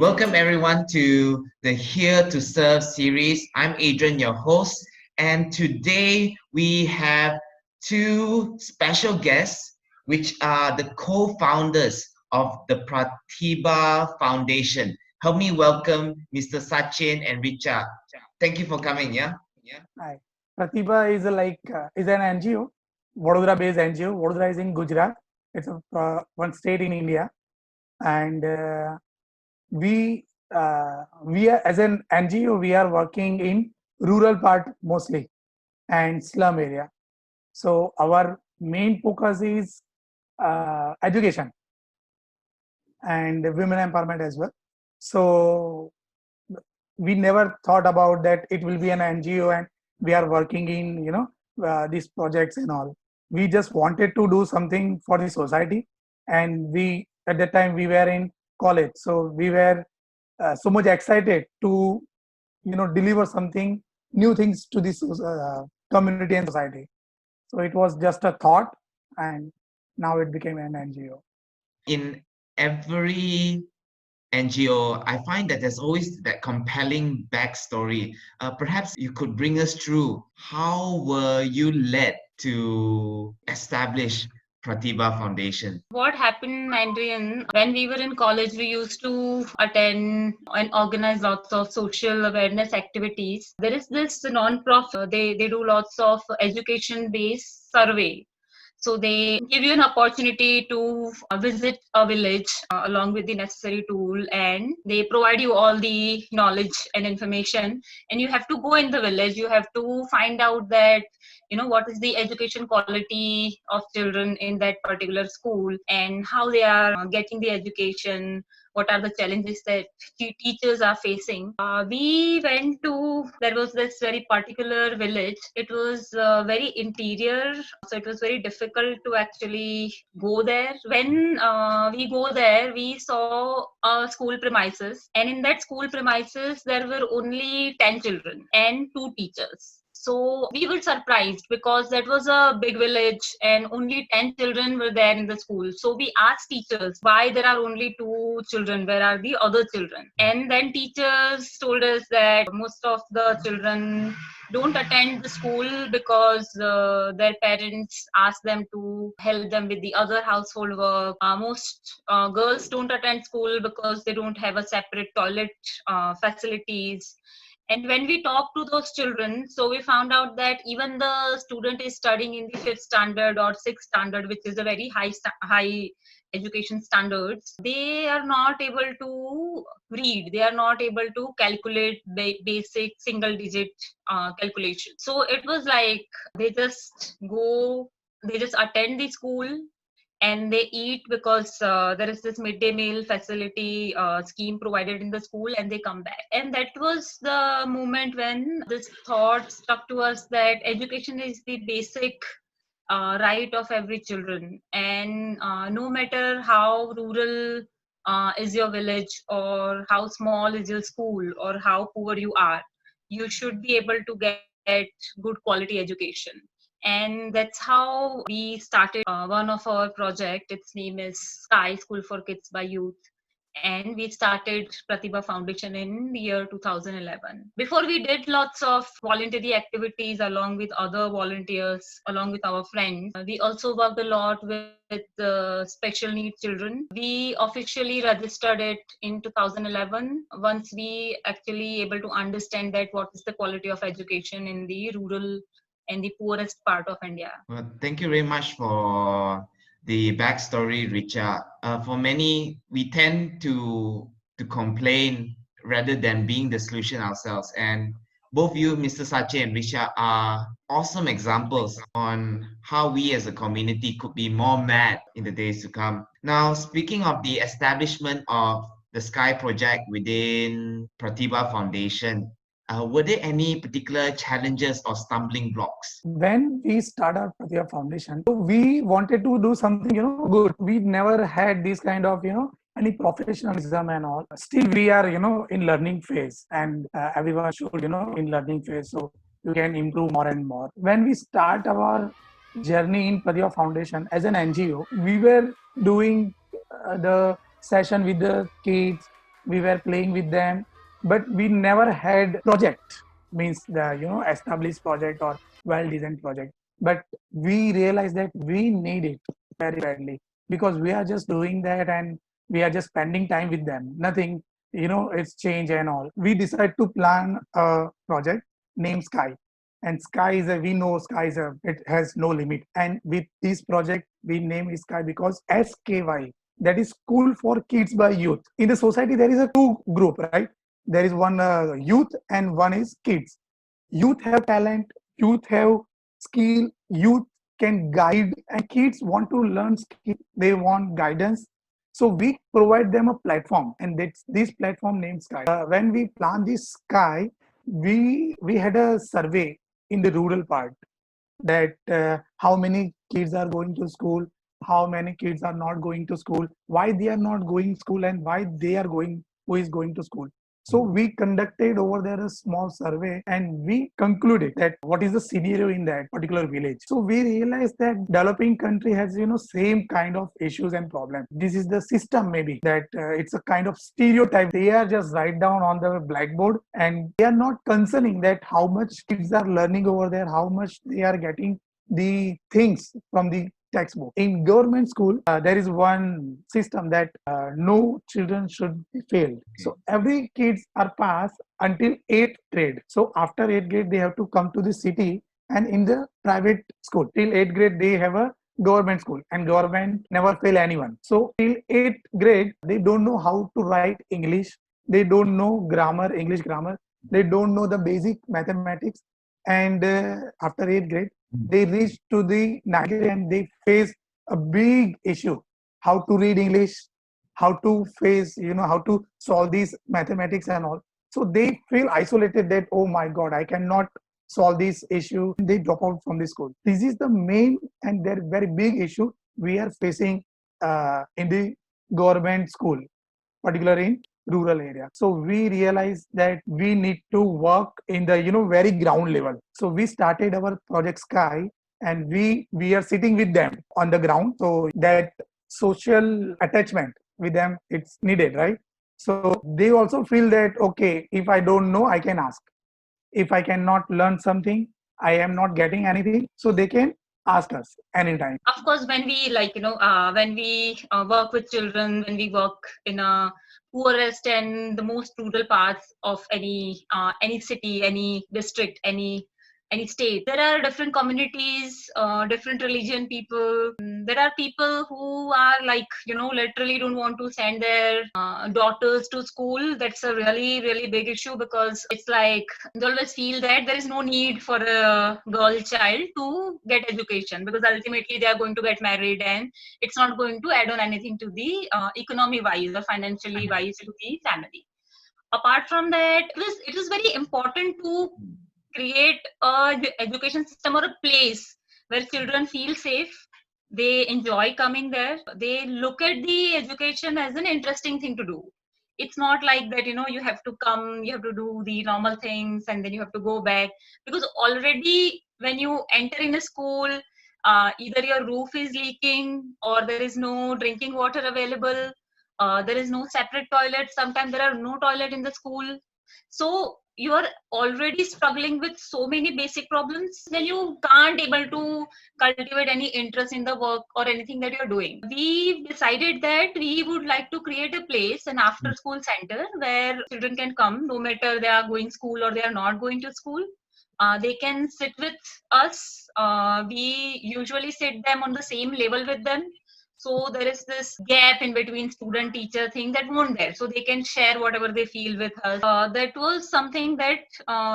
Welcome everyone to the Here to Serve series. I'm Adrian, your host, and today we have two special guests, which are the co-founders of the Pratibha Foundation. Help me welcome Mr. Sachin and Richa. Thank you for coming. Yeah. Hi. Pratibha is an NGO, Vadodara-based NGO. Vadodara is in Gujarat. It's one state in India, and we are, as an NGO, we are working in rural part mostly and slum area. So our main focus is education and women empowerment as well. So we never thought about that it will be an NGO and we are working in these projects and all. We just wanted to do something for the society, and we at that time we were in college, so we were so much excited to deliver something new things to this community and society. So it was just a thought, and now it became an NGO. In every NGO, I find that there's always that compelling backstory. Perhaps you could bring us through how were you led to establish Pratibha Foundation? What happened, Mandarin, when we were in college, we used to attend and organize lots of social awareness activities. There is this non-profit, they do lots of education-based survey. So they give you an opportunity to visit a village along with the necessary tool, and they provide you all the knowledge and information. And you have to go in the village. You have to find out that what is the education quality of children in that particular school and how they are getting the education, what are the challenges that teachers are facing. We went to, there was this very particular village. It was very interior, so it was very difficult to actually go there. When we go there, we saw a school premises, and in that school premises there were only 10 children and 2 teachers. So we were surprised because that was a big village and only 10 children were there in the school. So we asked teachers why there are only 2 children, where are the other children? And then teachers told us that most of the children don't attend the school because their parents ask them to help them with the other household work. Most girls don't attend school because they don't have a separate toilet facilities. And when we talked to those children, so we found out that even the student is studying in the 5th standard or 6th standard, which is a very high education standards, they are not able to read. They are not able to calculate basic single digit calculation. So it was like they just attend the school and they eat because there is this midday meal facility scheme provided in the school, and they come back. And that was the moment when this thought struck to us that education is the basic right of every children, and no matter how rural is your village, or how small is your school, or how poor you are, you should be able to get good quality education. And that's how we started one of our project. Its name is S.K.Y, School for Kids by Youth, and we started Pratibha Foundation in the year 2011. Before, we did lots of voluntary activities along with other volunteers, along with our friends. We also worked a lot with special needs children. We officially registered it in 2011 once we actually able to understand that what is the quality of education in the rural and the poorest part of India. Well, thank you very much for the backstory, Richa. For many, we tend to complain rather than being the solution ourselves. And both you, Mr. Sachi and Richa, are awesome examples on how we as a community could be more mad in the days to come. Now, speaking of the establishment of the S.K.Y project within Pratibha Foundation, were there any particular challenges or stumbling blocks? When we started Pratibha Foundation, so we wanted to do something, good. We never had this kind of, any professionalism and all. Still, we are, in learning phase, and everyone should, in learning phase, so you can improve more and more. When we start our journey in Pratibha Foundation as an NGO, we were doing the session with the kids, we were playing with them, but we never had project, means the established project or well designed project. But we realized that we need it very badly, because we are just doing that and we are just spending time with them, nothing, it's change and all. We decided to plan a project named Sky. And Sky is we know Sky is it has no limit. And with this project we name is Sky because SKY, that is school for kids by youth. In the society there is a two group, right? There is one youth and one is kids. Youth have talent, youth have skill, youth can guide, and kids want to learn skill, they want guidance. So we provide them a platform, and that's this platform named Sky. When we plan this Sky, we had a survey in the rural part, that how many kids are going to school, how many kids are not going to school, why they are not going school, and why they are going, who is going to school. So we conducted over there a small survey, and we concluded that what is the scenario in that particular village. So we realized that developing country has same kind of issues and problems. This is the system, maybe, that it's a kind of stereotype they are just write down on the blackboard, and they are not concerning that how much kids are learning over there, how much they are getting the things from the textbook. In government school, there is one system that no children should be failed. So every kids are passed until 8th grade. So after 8th grade, they have to come to the city, and in the private school till 8th grade they have a government school, and government never fail anyone. So till 8th grade they don't know how to write English, they don't know grammar, English grammar, they don't know the basic mathematics. And after 8th grade they reach to the 9th grade and they face a big issue, how to read English, how to face, how to solve these mathematics and all. So they feel isolated, that oh my god, I cannot solve this issue. They drop out from the school. This is the main and very big issue we are facing in the government school, particularly in rural area. So we realized that we need to work in the very ground level. So we started our project Sky, and we are sitting with them on the ground. So that social attachment with them, it's needed, right? So they also feel that okay, if I don't know, I can ask. If I cannot learn something, I am not getting anything, so they can ask us anytime. Of course, when we when we work with children, when we work in a poorest and the most rural parts of any city, any district, any state, there are different communities, different religion people. There are people who are literally don't want to send their daughters to school. That's a really big issue, because it's like they always feel that there is no need for a girl child to get education, because ultimately they are going to get married and it's not going to add on anything to the economy wise or financially wise to the family. Apart from that, it is very important to create a education system or a place where children feel safe, they enjoy coming there, they look at the education as an interesting thing to do. It's not like that you have to come, you have to do the normal things and then you have to go back, because already when you enter in a school, either your roof is leaking or there is no drinking water available, there is no separate toilet, sometimes there are no toilet in the school. So you are already struggling with so many basic problems, then you can't able to cultivate any interest in the work or anything that you're doing. We decided that we would like to create a place, an after school center, where children can come no matter they are going school or they are not going to school. They can sit with us. We usually sit them on the same level with them, so there is this gap in between student teacher thing that won't there, so they can share whatever they feel with us. That was something that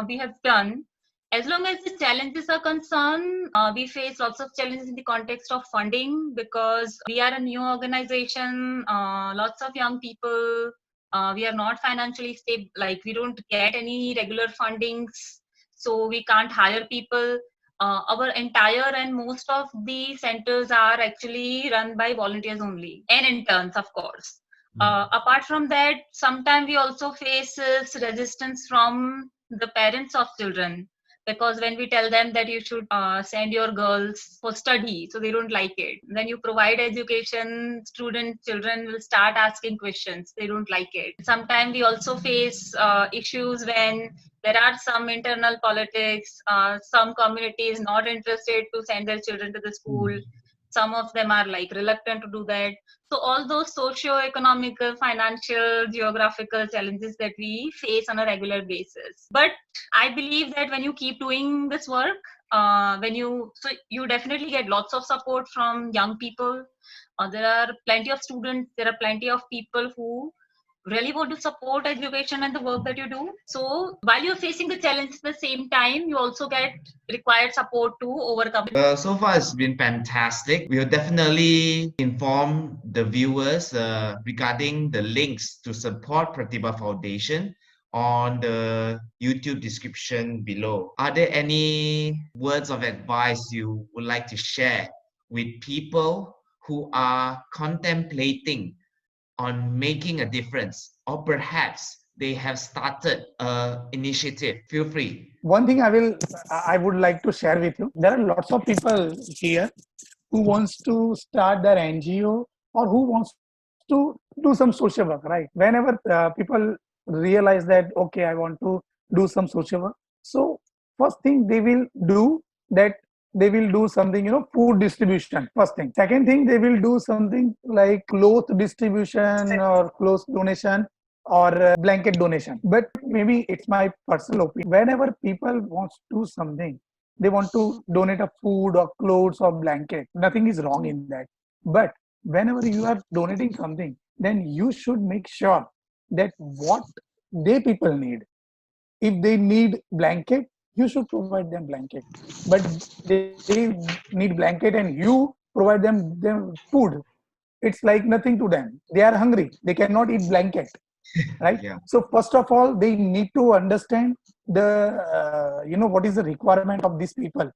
we have done. As long as the challenges are concerned, we face lots of challenges in the context of funding, because we are a new organization, lots of young people, we are not financially stable, like we don't get any regular fundings, so we can't hire people. Our entire and most of the centers are actually run by volunteers only and interns, of course. Apart from that, sometimes we also face resistance from the parents of children, because when we tell them that you should send your girls for study, so they don't like it. When you provide education, children will start asking questions, they don't like it. Sometimes we also face issues when there are some internal politics, some community is not interested to send their children to the school, some of them are like reluctant to do that. So all those socio-economical, financial, geographical challenges that we face on a regular basis. But I believe that when you keep doing this work, so you definitely get lots of support from young people. There are plenty of students, there are plenty of people who really want to support education and the work that you do. So while you're facing the challenge at the same time, you also get required support to overcome it. Well, so far it's been fantastic. We'll definitely inform the viewers regarding the links to support Pratibha Foundation on the YouTube description below. Are there any words of advice you would like to share with people who are contemplating on making a difference, or perhaps they have started an initiative? Feel free. One thing I would like to share with you. There are lots of people here who wants to start their NGO or who wants to do some social work, right? Whenever people realize that, okay, I want to do some social work. So first thing they will do that they will do something, food distribution, first thing. Second thing, they will do something like cloth distribution or clothes donation or blanket donation. But maybe it's my personal opinion. Whenever people want to do something, they want to donate a food or clothes or blanket. Nothing is wrong in that. But whenever you are donating something, then you should make sure that what they people need. If they need blanket, you should provide them blanket. But they need blanket and you provide them food. It's like nothing to them. They are hungry. They cannot eat blanket, right? Yeah. So first of all, they need to understand the what is the requirement of these people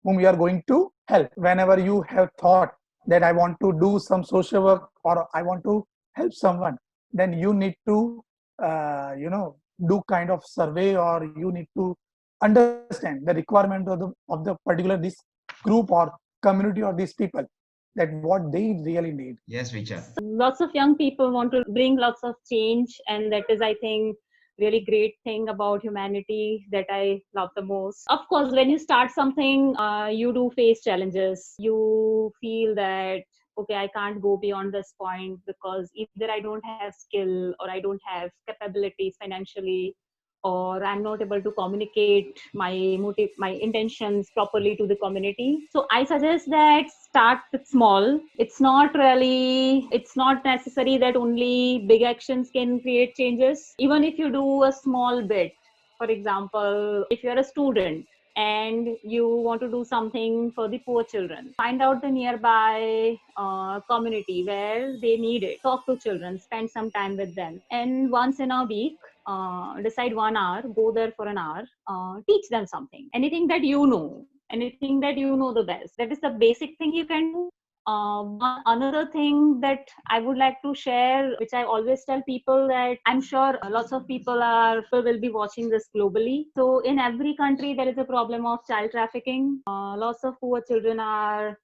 whom you are going to help. Whenever you have thought that I want to do some social work or I want to help someone, then you need to do kind of survey, or you need to understand the requirement of the particular this group or community or these people, that what they really need. Yes, Richard. Lots of young people want to bring lots of change, and that is, I think, really great thing about humanity that I love the most. Of course, when you start something, you do face challenges. You feel that, okay, I can't go beyond this point because either I don't have skill or I don't have capabilities financially, or I'm not able to communicate my intentions properly to the community. So I suggest that start with small. It's not necessary that only big actions can create changes. Even if you do a small bit, for example, if you're a student and you want to do something for the poor children, find out the nearby community where they need it. Talk to children, spend some time with them, and once in a week, decide 1 hour, go there for an hour, teach them something, anything that you know the best. That is the basic thing you can do. One another thing that I would like to share, which I always tell people, that I'm sure lots of people will be watching this globally. So in every country there is a problem of child trafficking. Lots of poor children are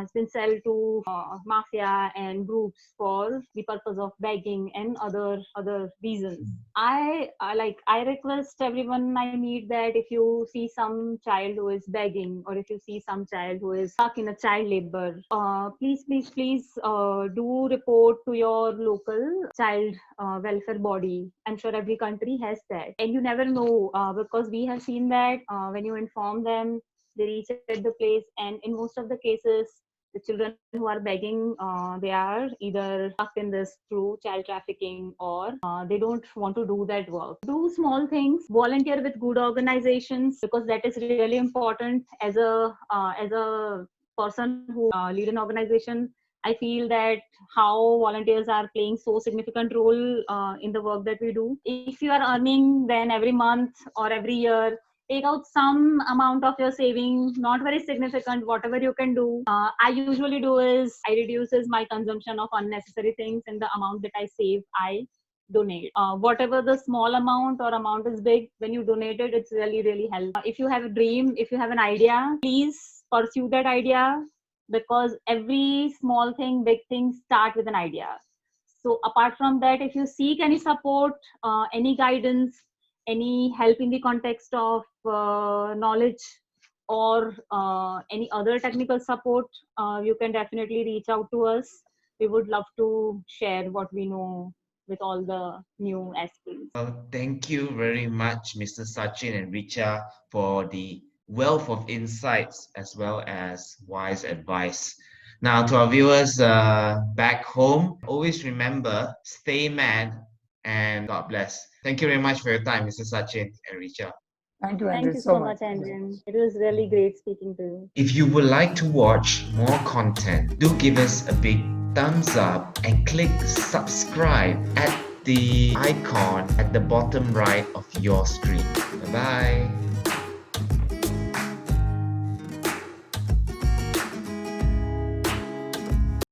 it's been sold to mafia and groups for the purpose of begging and other reasons. I request everyone I meet that if you see some child who is begging, or if you see some child who is stuck in a child labor, please do report to your local child welfare body. I'm sure every country has that, and you never know, because we have seen that when you inform them, they reach at the place, and in most of the cases, the children who are begging, they are either stuck in this through child trafficking, or they don't want to do that work. Do small things, volunteer with good organizations, because that is really important. As a person who lead an organization, I feel that how volunteers are playing so significant role in the work that we do. If you are earning, then every month or every year, take out some amount of your saving, not very significant, whatever you can do. I usually do is I reduces my consumption of unnecessary things, and the amount that I save, I donate. Whatever the small amount or amount is big, when you donate it, it's really, really helpful. If you have a dream, if you have an idea, please pursue that idea, because every small thing, big thing start with an idea. So apart from that, if you seek any support, any guidance, any help in the context of knowledge, or any other technical support, you can definitely reach out to us. We would love to share what we know with all the new SPs. Well, thank you very much, Mr. Sachin and Richa, for the wealth of insights as well as wise advice. Now, to our viewers back home, always remember, stay mad and God bless. Thank you very much for your time, Mr. Sachin and Richa. Thank you, Thank Andrew, you so so much. much, Andrew. It was really great speaking to you. If you would like to watch more content, do give us a big thumbs up and click subscribe at the icon at the bottom right of your screen. Bye bye.